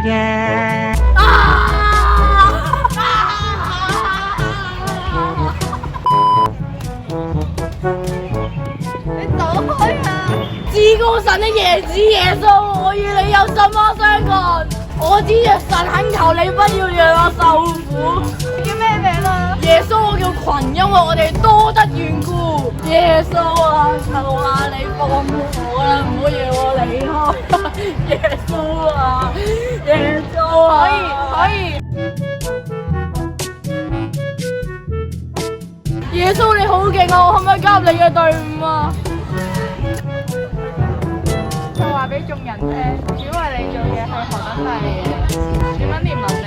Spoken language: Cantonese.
你走開啊！至高神的椰子耶穌，我與你有什麼相干？我只若神懇求你，不要讓我受苦。你叫咩名啊？耶穌，我叫群，因為我哋多得緣故。耶穌啊，求下你放我啦，唔好讓我離開。耶穌啊，耶穌啊，可以。耶穌你好勁啊，我可唔可以加入你嘅隊伍啊？我話俾眾人聽，只為你做嘢係何等大嘅，點樣憐憫你？